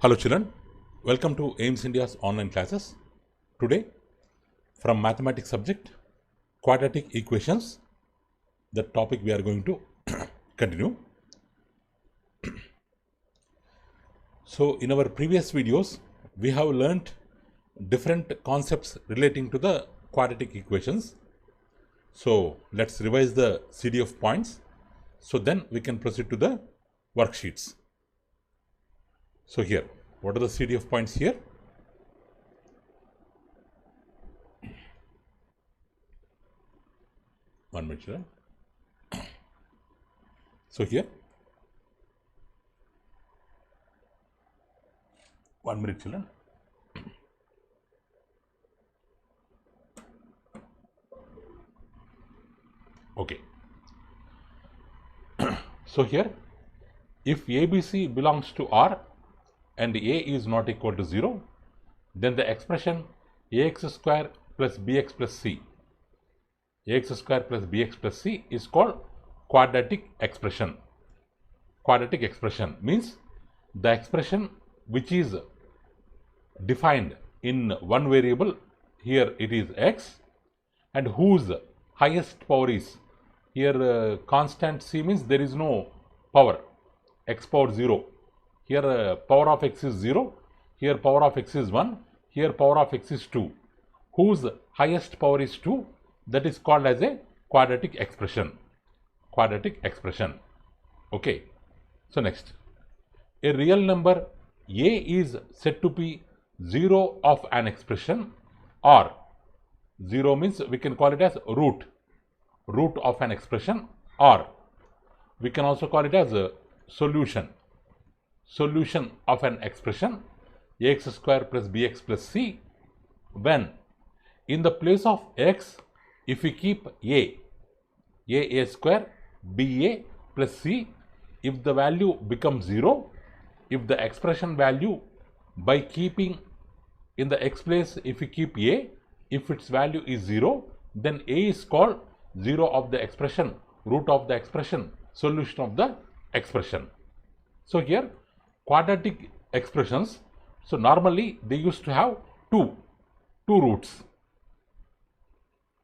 Hello children, welcome to AIMS India's online classes. Today from mathematics subject quadratic equations, the topic we are going to continue. So in our previous videos we have learnt different concepts relating to the quadratic equations. So let's revise the CD of points, so then we can proceed to the worksheets. So here, what are the CD of points here? One minute, children. So here, 1 minute, children. Okay. So here, if ABC belongs to R and A is not equal to 0, then the expression ax square plus bx plus c, ax square plus bx plus c is called quadratic expression. Quadratic expression means the expression which is defined in one variable, here it is x, and whose highest power is, here constant c means there is no power, x power 0. Here power of x is 0, here power of x is 1, here power of x is 2. Whose highest power is 2, that is called as a quadratic expression. Quadratic expression. Okay. So next, a real number a is said to be 0 of an expression, or 0 means we can call it as root of an expression, or we can also call it as a solution of an expression ax square plus bx plus c, when in the place of x, if we keep a square ba plus c, if the value becomes 0, if the expression value by keeping in the x place, if we keep a, if its value is 0, then a is called 0 of the expression, root of the expression, solution of the expression. So here quadratic expressions, so normally they used to have two roots.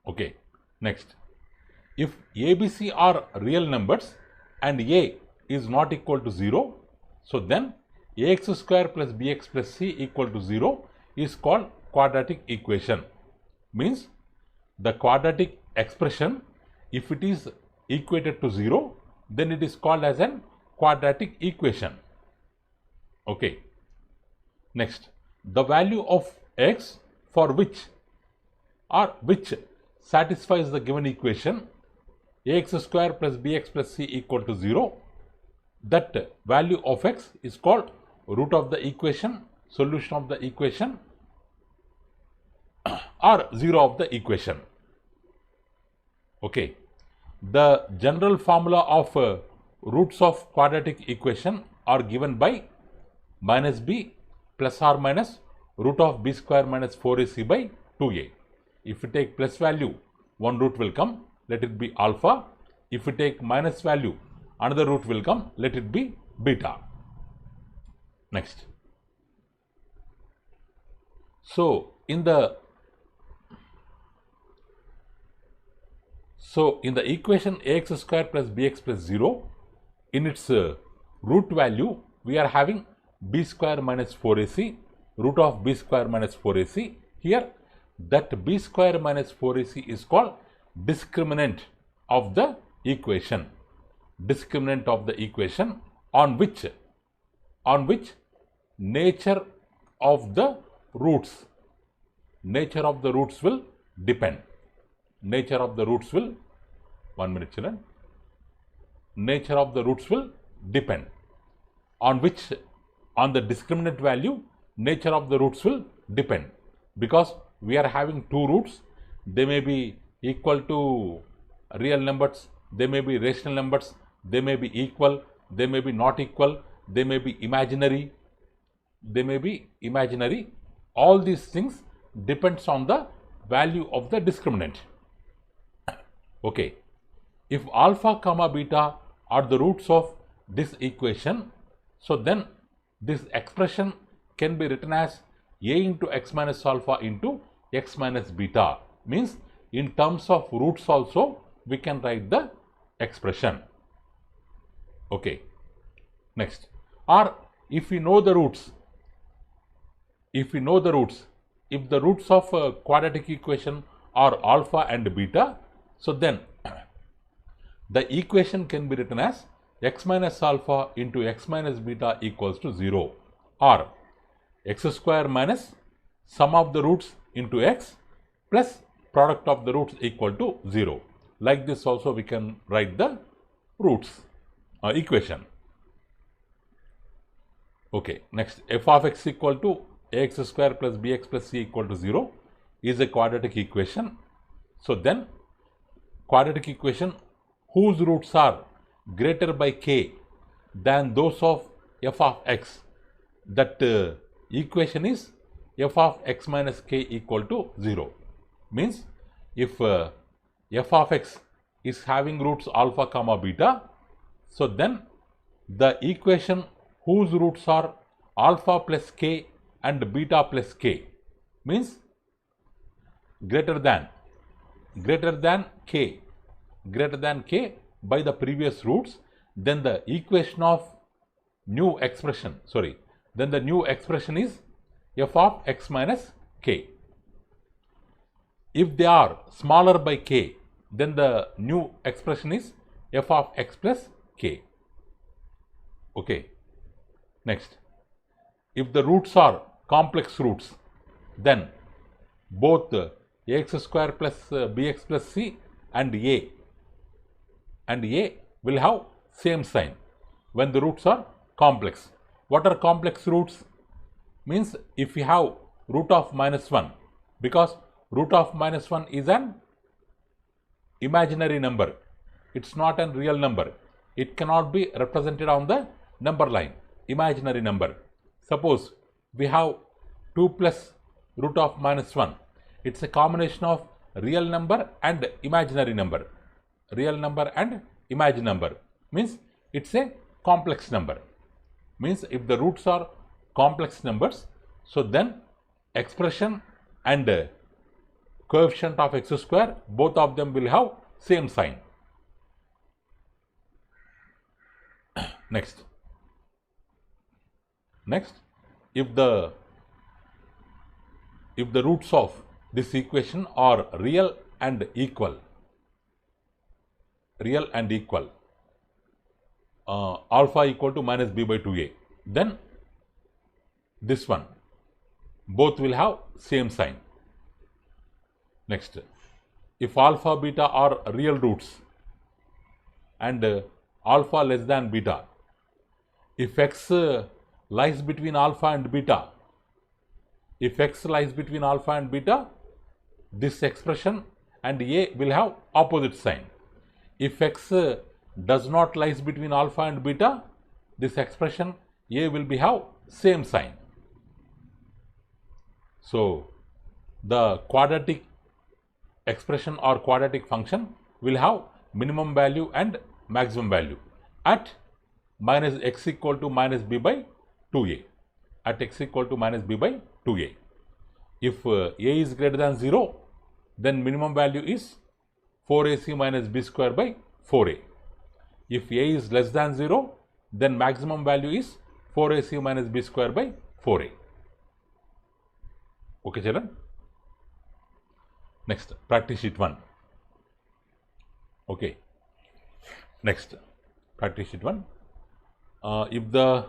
Okay. Next, if ABC are real numbers and a is not equal to 0, so then ax square plus bx plus c equal to 0 is called quadratic equation. Means the quadratic expression, if it is equated to 0, then it is called as an quadratic equation. Okay. Next, the value of x for which satisfies the given equation ax square plus bx plus c equal to 0, that value of x is called root of the equation, solution of the equation, or 0 of the equation. Okay. The general formula of roots of quadratic equation are given by minus b plus or minus root of b square minus 4ac by 2a. If we take plus value, one root will come, let it be alpha. If we take minus value, another root will come, let it be beta. Next. So in the equation ax square plus bx plus 0, in its root value we are having b square minus 4ac, root of b square minus 4ac. Here that b square minus 4ac is called discriminant of the equation. Discriminant of the equation on which nature of the roots will depend. Nature of the roots will, 1 minute children, nature of the roots will depend. On the discriminant value, nature of the roots will depend, because we are having two roots. They may be equal to real numbers, they may be rational numbers, they may be equal, they may be not equal, they may be imaginary, all these things depends on the value of the discriminant. Okay. If alpha comma beta are the roots of this equation, so then this expression can be written as a into x minus alpha into x minus beta. Means in terms of roots also we can write the expression. Okay. Next, or if we know the roots, if the roots of a quadratic equation are alpha and beta, so then the equation can be written as x minus alpha into x minus beta equals to 0, or x square minus sum of the roots into x plus product of the roots equal to 0. Like this also we can write the roots equation. Okay, next, f of x equal to ax square plus bx plus c equal to 0 is a quadratic equation. So then quadratic equation whose roots are greater by k than those of f of x, that equation is f of x minus k equal to 0. Means if f of x is having roots alpha comma beta, so then the equation whose roots are alpha plus k and beta plus k means greater than k by the previous roots, then the equation of new expression, then the new expression is f of x minus k. If they are smaller by k, then the new expression is f of x plus k. Okay. Next, if the roots are complex roots, then both ax square plus bx plus c and a will have same sign when the roots are complex. What are complex roots? Means if we have root of minus 1, because root of minus 1 is an imaginary number, it's not a real number, it cannot be represented on the number line, imaginary number. Suppose we have 2 plus root of minus 1, it's a combination of real number and imaginary number. Real number and imaginary number means it's a complex number. Means if the roots are complex numbers, so then expression and coefficient of x square, both of them will have same sign. Next, if the roots of this equation are real and equal, alpha equal to minus b by 2a, then this one, both will have same sign. Next, if alpha beta are real roots and alpha less than beta, if x lies between alpha and beta, this expression and a will have opposite sign. If x does not lies between alpha and beta, this expression a will have same sign. So the quadratic expression or quadratic function will have minimum value and maximum value at minus x equal to minus b by 2a, If a is greater than 0, then minimum value is 4ac minus b square by 4a. If a is less than 0, then maximum value is 4ac minus b square by 4a. Okay, children. Next, practice sheet 1. Okay. Next, practice sheet 1. If the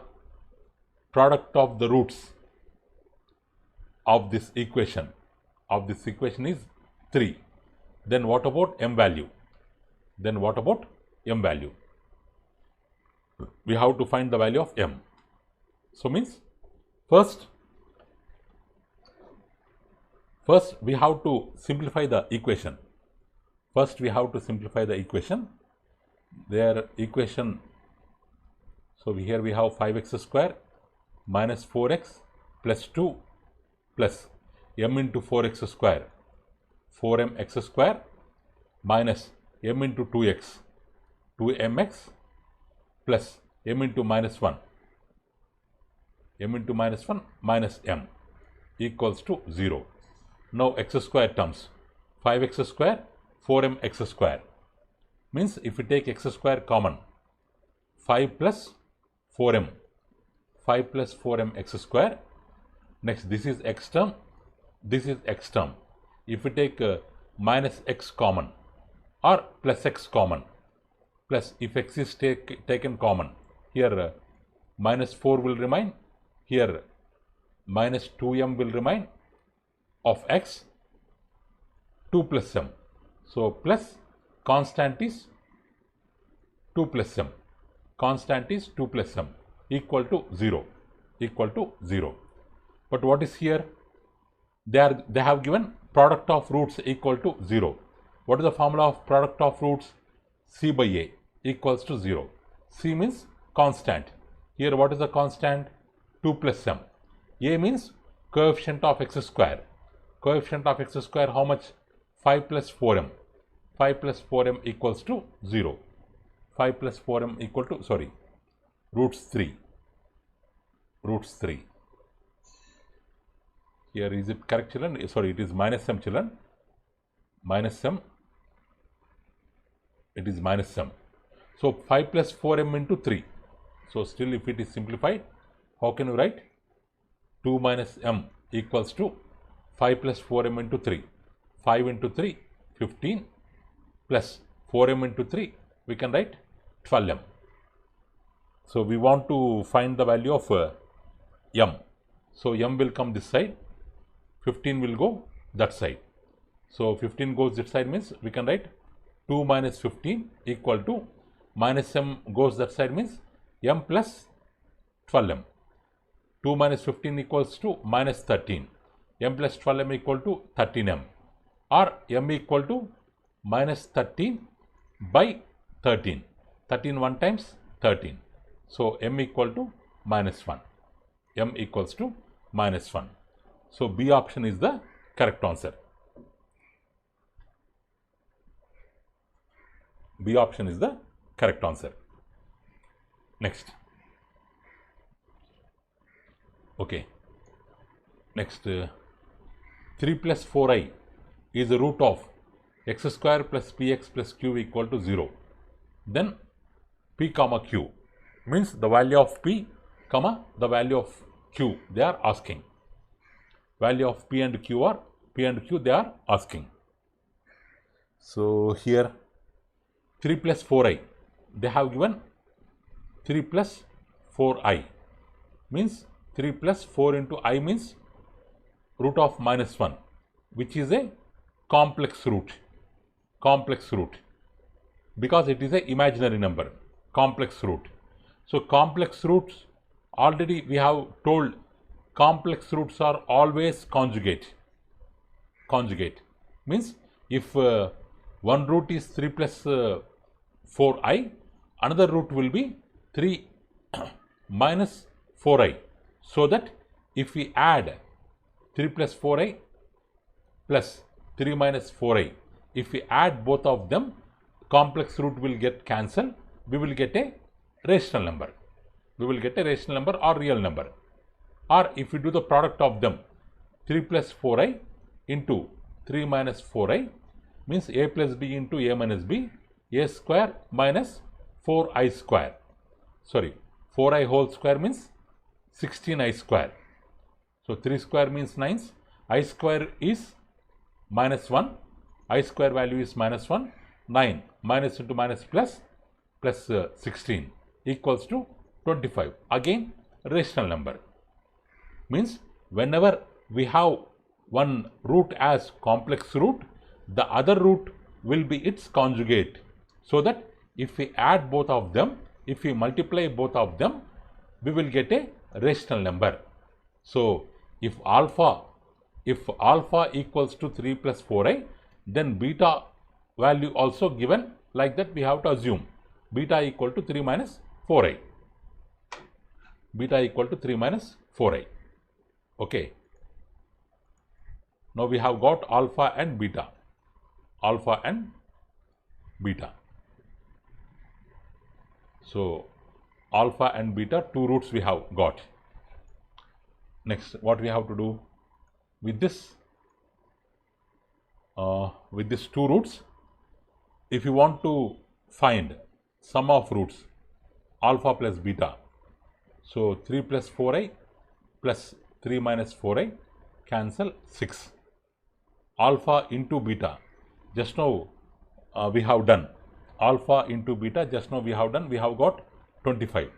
product of the roots of this equation is 3, then what about m value? We have to find the value of m. So means first we have to simplify the equation. Their equation, so here we have 5x square minus 4x plus 2 plus m into 4x square, 4mx square minus m into 2x, 2mx plus m into minus 1, m into minus 1 minus m equals to 0. Now x square terms, 5x square, 4mx square. Means if we take x square common, 5 plus 4m, 5 plus 4m x square. Next, this is x term, this is x term. If we take minus x common or plus x common, plus if x is taken common, here minus 4 will remain, here minus 2m will remain of x, 2 plus m. So plus constant is 2 plus m, constant is 2 plus m equal to 0, equal to 0. But what is here? They have given product of roots equal to 0. What is the formula of product of roots? C by a equals to 0. C means constant. Here what is the constant? 2 plus m. A means coefficient of x square. Coefficient of x square how much? 5 plus 4m. 5 plus 4m equals to 0. 5 plus 4m equal to, sorry, roots 3. Roots 3. Here is it correct, children? Sorry, it is minus m, children. Minus m. It is minus m. So 5 plus 4m into 3. So still if it is simplified, how can we write? 2 minus m equals to 5 plus 4m into 3. 5 into 3, 15 plus 4m into 3, we can write 12m. So we want to find the value of m. So m will come this side, 15 will go that side. So 15 goes this side means we can write 2 minus 15 equal to minus m goes that side means m plus 12m. 2 minus 15 equals to minus 13. M plus 12m equal to 13m. Or m equal to minus 13 by 13. 13 1 times 13. So m equal to minus 1. M equals to minus 1. So B option is the correct answer. B option is the correct answer. Next. Okay. Next, 3 plus 4i is the root of x square plus px plus q equal to 0. Then p comma q means the value of p comma the value of q they are asking. Value of p and q are p and q they are asking. So here 3 plus 4i, they have given 3 plus 4i means 3 plus 4 into I means root of minus 1, which is a complex root. Complex root. Because it is a imaginary number. Complex root. So complex roots, already we have told complex roots are always conjugate. Conjugate. Means if one root is 3 plus 4i, another root will be 3 minus 4i. So that if we add 3 plus 4i plus 3 minus 4i, if we add both of them, complex root will get cancelled. We will get a rational number. We will get a rational number or real number. Or if we do the product of them, 3 plus 4i into 3 minus 4i means a plus b into a minus b, a square minus 4i square. Sorry, 4i whole square means 16i square. So 3 square means 9. I square is minus 1. I square value is minus 1. 9 minus into minus plus 16 equals to 25. Again rational number. Means whenever we have one root as complex root, the other root will be its conjugate. So that if we add both of them, if we multiply both of them, we will get a rational number. So if alpha equals to 3 plus 4i, then beta value also given like that we have to assume beta equal to 3 minus 4i. Beta equal to 3 minus 4i. Okay. Now we have got alpha and beta. Alpha and beta. So alpha and beta, two roots we have got. Next, what we have to do with this two roots, if you want to find sum of roots alpha plus beta, so 3 plus 4i plus 3 minus 4i cancel 6. Alpha into beta, just now we have done. Alpha into beta, just now we have done. We have got 25.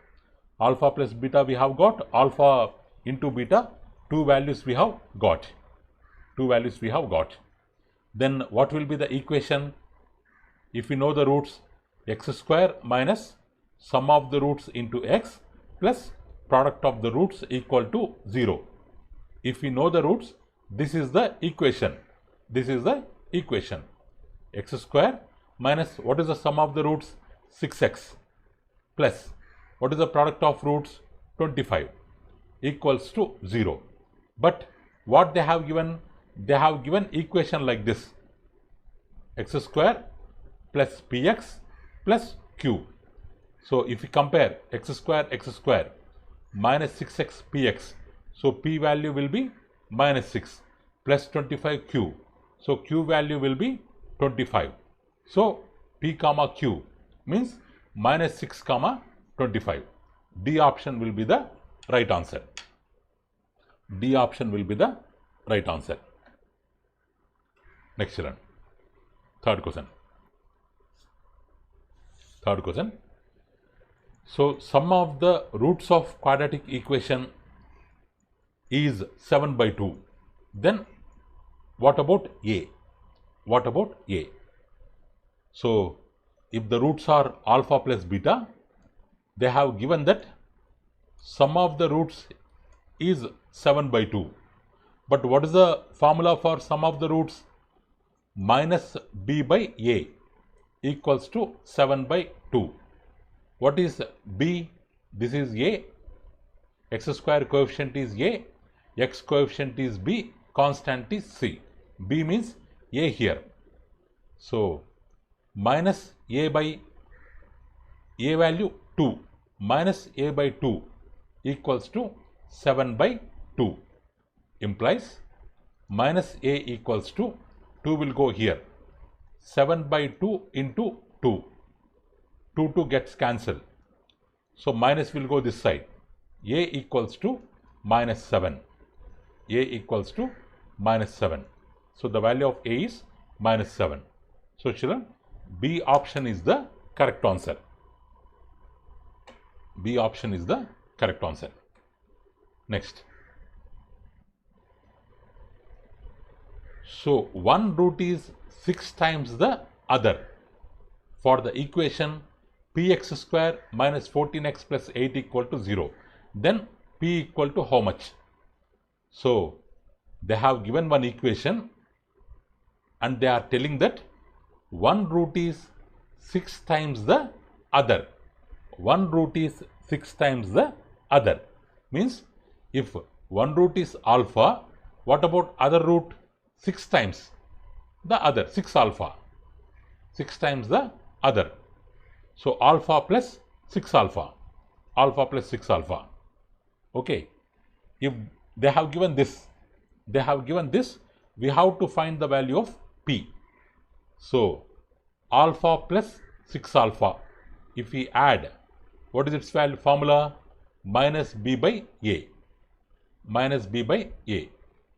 Alpha plus beta we have got. Alpha into beta, two values we have got. Two values we have got. Then what will be the equation? If we know the roots, x square minus sum of the roots into x plus product of the roots equal to 0. If we know the roots, this is the equation. This is the equation. X square minus what is the sum of the roots? 6x plus what is the product of roots? 25 equals to 0. But what they have given? They have given equation like this: x square plus px plus q. So if we compare x square minus 6x px, so p value will be minus 6 plus 25 q. So q value will be 25. So p comma q means minus 6 comma 25. D option will be the right answer. D option will be the right answer. Next children, third question. So sum of the roots of quadratic equation is 7 by 2. Then what about a? What about a? So if the roots are alpha plus beta, they have given that sum of the roots is 7 by 2. But what is the formula for sum of the roots? Minus b by a equals to 7 by 2. What is b? This is a. X square coefficient is a. X coefficient is b. Constant is c. B means a here. So minus a by a value 2 minus a by 2 equals to 7 by 2, implies minus a equals to 2 will go here. 7 by 2 into 2. 2 gets cancelled. So minus will go this side. A equals to minus 7. A equals to minus 7. So the value of a is minus 7. So children, B option is the correct answer. B option is the correct answer. Next. So one root is 6 times the other. For the equation px square minus 14x plus 8 equal to 0. Then p equal to how much? So they have given one equation and they are telling that one root is 6 times the other. One root is 6 times the other. Means if one root is alpha, what about other root? 6 times the other, 6 alpha. 6 times the other. So alpha plus 6 alpha. Alpha plus 6 alpha. Okay. If they have given this, we have to find the value of p. So alpha plus 6 alpha. If we add, what is its value formula? Minus b by a. Minus b by a.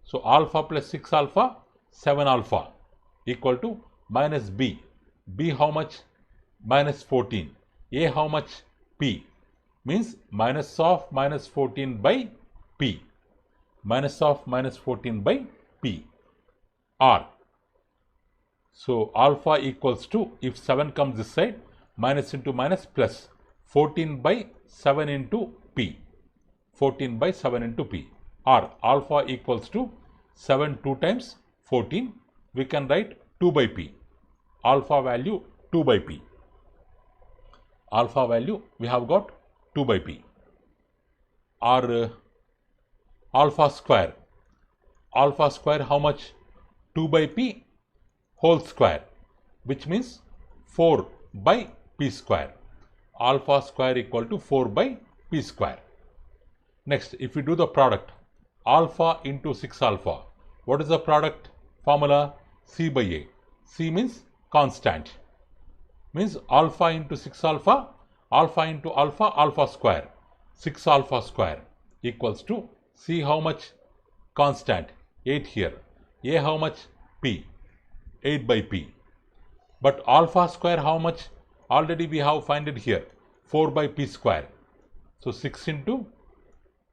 So alpha plus 6 alpha, 7 alpha equal to minus b. B how much? Minus 14. A how much? P. Means minus of minus 14 by p. Minus of minus 14 by p. R. So alpha equals to, if 7 comes this side, minus into minus plus 14 by 7 into p. 14 by 7 into p. R. Alpha equals to 7 2 times 14. We can write 2 by p. Alpha value 2 by p. Alpha value we have got 2 by p. Or alpha square. Alpha square how much? 2 by p whole square, which means 4 by p square. Alpha square equal to 4 by p square. Next, if we do the product, alpha into 6 alpha. What is the product formula? C by A. C means constant. Means alpha into 6 alpha, alpha into alpha, alpha square. 6 alpha square equals to C how much? Constant. 8 here. A how much? P. 8 by P. But alpha square how much? Already we have find it here. 4 by P square. So 6 into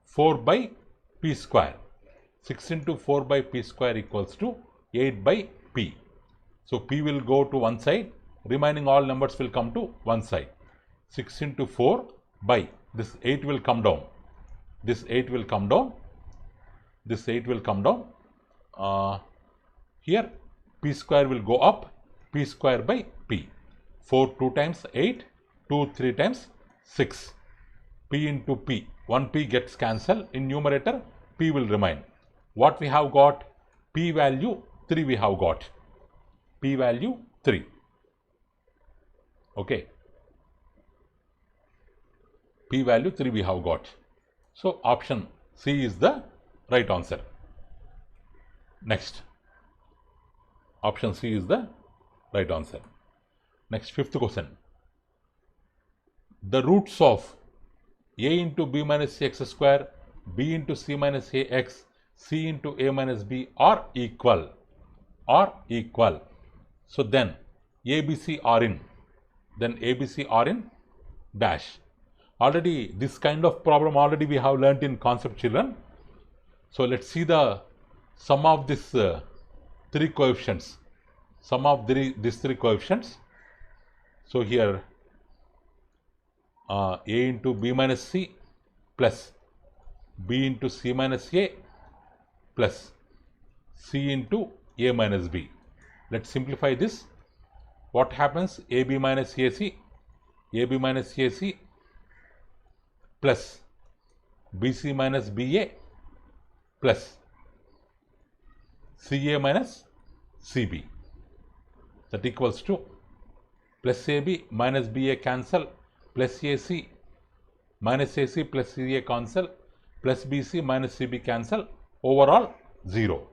4 by P square. 6 into 4 by P square equals to 8 by P. So P will go to one side. Remaining all numbers will come to one side. 6 into 4 by this 8 will come down. This 8 will come down. This 8 will come down. Here P square will go up. P square by P. 4 2 times 8. 2 3 times 6. P into P. 1 P gets cancelled. In numerator P will remain. What we have got? P value 3 we have got. P value 3. Okay. P value 3 we have got. So option C is the right answer. Next. Option C is the right answer. Next, fifth question. The roots of a into b minus c x square, b into c minus a x, c into a minus b are equal. So then ABC are in. Then ABC are in dash. Already this kind of problem already we have learnt in concept, children. So let's see the sum of this three coefficients. Sum of these three coefficients. So here a into b minus c plus b into c minus a plus c into a minus b. Let's simplify this. What happens? AB minus AC plus BC minus BA plus CA minus CB. That equals to plus AB minus BA cancel, plus AC minus AC plus CA cancel, plus BC minus CB cancel, overall 0.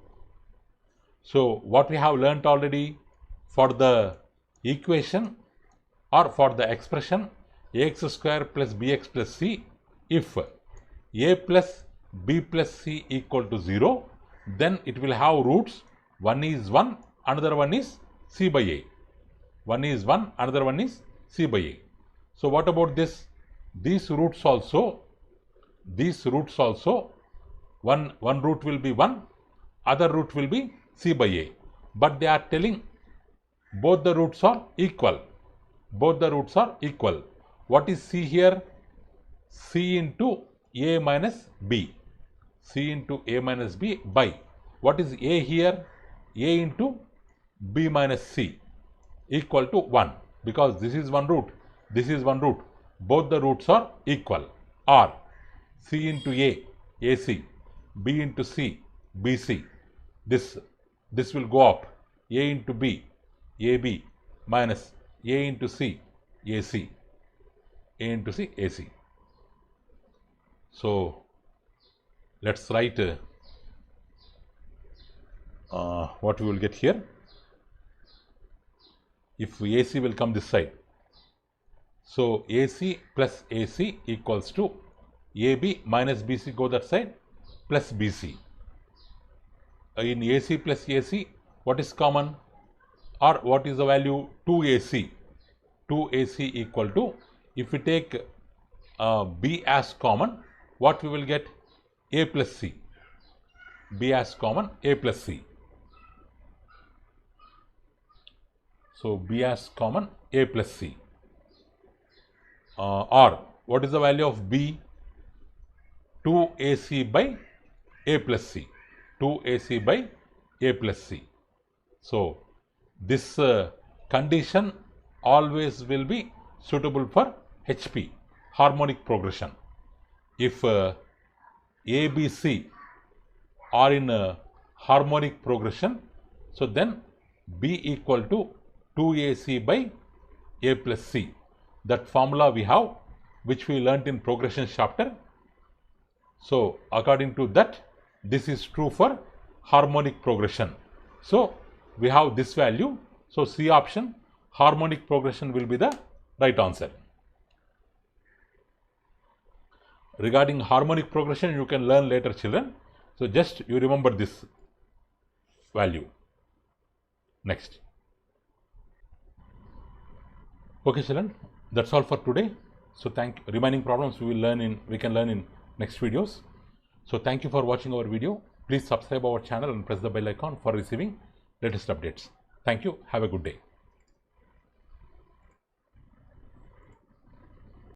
So what we have learnt already, for the equation or for the expression ax square plus bx plus c, if a plus b plus c equal to 0, then it will have roots. One is 1, another one is c by a. One is 1, another one is c by a. So what about this? These roots also, one root will be 1, other root will be c by a. But they are telling both the roots are equal. Both the roots are equal. What is c here? C into a minus b. C into a minus b by. What is a here? A into b minus c equal to 1. Because this is one root, this is one root. Both the roots are equal. Or c into a, ac, b into c, bc. This will go up. A into b, AB minus A into C, AC. A into C, AC. So let's write what we will get here. If AC will come this side, so AC plus AC equals to AB minus BC, go that side, plus BC. In AC plus AC, what is common? Or what is the value? 2AC. 2AC equal to, if we take B as common, what we will get? A plus C. B as common, A plus C. So B as common, A plus C. Or what is the value of B? 2AC by A plus C. 2AC by A plus C. So this condition always will be suitable for HP, harmonic progression. If ABC are in harmonic progression, so then B equal to 2AC by A plus C. That formula we have, which we learnt in progression chapter. So according to that, this is true for harmonic progression. So we have this value. So C option, harmonic progression, will be the right answer. Regarding harmonic progression, you can learn later, children. So just you remember this value. Next. Okay, children, that's all for today. So remaining problems we can learn in next videos. So thank you for watching our video. Please subscribe our channel and press the bell icon for receiving latest updates. Thank you. Have a good day.